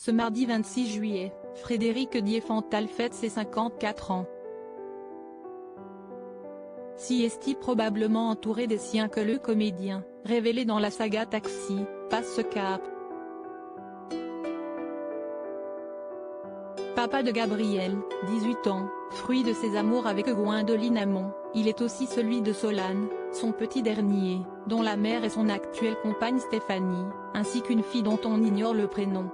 Ce mardi 26 juillet, Frédéric Diefenthal fête ses 54 ans. Si est-il probablement entouré des siens que le comédien, révélé dans la saga Taxi, passe ce cap. Papa de Gabriel, 18 ans, fruit de ses amours avec Gwendoline Amon, il est aussi celui de Solane, son petit dernier, dont la mère est son actuelle compagne Stéphanie, ainsi qu'une fille dont on ignore le prénom.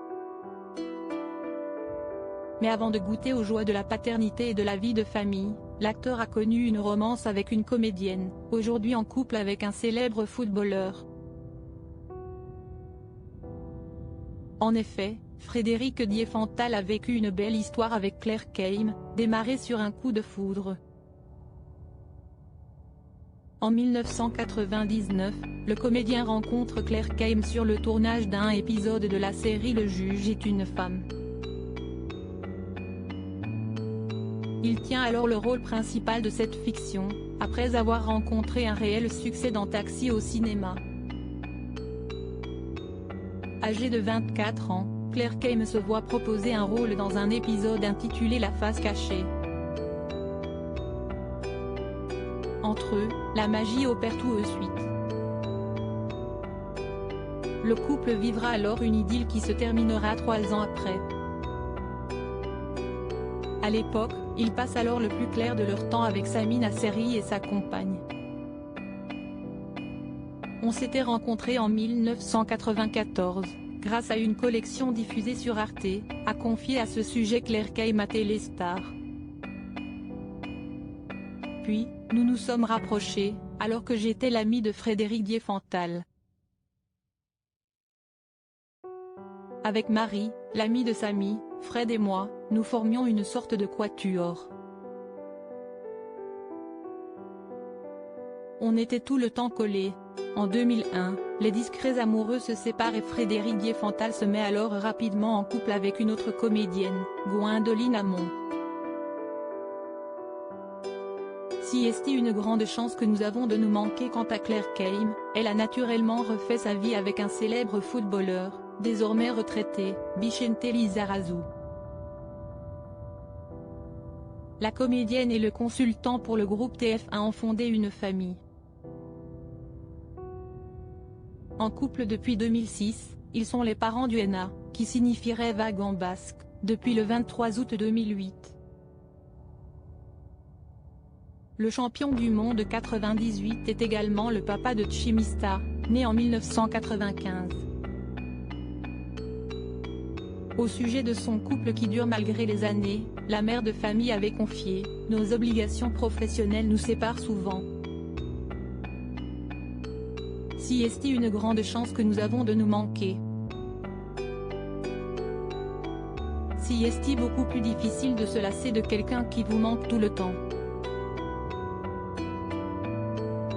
Mais avant de goûter aux joies de la paternité et de la vie de famille, l'acteur a connu une romance avec une comédienne, aujourd'hui en couple avec un célèbre footballeur. En effet, Frédéric Diefenthal a vécu une belle histoire avec Claire Keim, démarrée sur un coup de foudre. En 1999, le comédien rencontre Claire Keim sur le tournage d'un épisode de la série Le juge est une femme. Il tient alors le rôle principal de cette fiction, après avoir rencontré un réel succès dans Taxi au cinéma. Âgée de 24 ans, Claire Keim se voit proposer un rôle dans un épisode intitulé La face cachée. Entre eux, la magie opère tout de suite. Le couple vivra alors une idylle qui se terminera 3 ans après. À l'époque, ils passent alors le plus clair de leur temps avec Samina Seri et sa compagne. On s'était rencontrés en 1994, grâce à une collection diffusée sur Arte, a confié à ce sujet Claire Keim à Téléstar. Puis, nous nous sommes rapprochés, alors que j'étais l'ami de Frédéric Diefenthal. Avec Marie, l'amie de Samy, Fred et moi, nous formions une sorte de quatuor. On était tout le temps collés. En 2001, les discrets amoureux se séparent et Frédéric Diefenthal se met alors rapidement en couple avec une autre comédienne, Gwendoline Amon. Si est-il une grande chance que nous avons de nous manquer. Quant à Claire Keim, elle a naturellement refait sa vie avec un célèbre footballeur, désormais retraité, Vicente Lizarazu. La comédienne et le consultant pour le groupe TF1 ont fondé une famille. En couple depuis 2006, ils sont les parents du Henna, qui signifierait vague en basque, depuis le 23 août 2008. Le champion du monde 98 est également le papa de Chimista, né en 1995. Au sujet de son couple qui dure malgré les années, la mère de famille avait confié « Nos obligations professionnelles nous séparent souvent. Si est-il une grande chance que nous avons de nous manquer. Si est-il beaucoup plus difficile de se lasser de quelqu'un qui vous manque tout le temps. »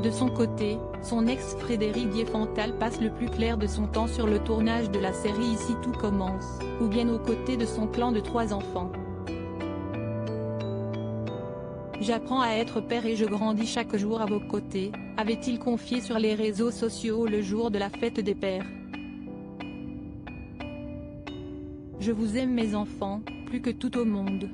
De son côté, son ex Frédéric Diefenthal passe le plus clair de son temps sur le tournage de la série Ici tout commence, ou bien aux côtés de son clan de 3 enfants. J'apprends à être père et je grandis chaque jour à vos côtés, avait-il confié sur les réseaux sociaux le jour de la fête des pères. Je vous aime mes enfants, plus que tout au monde.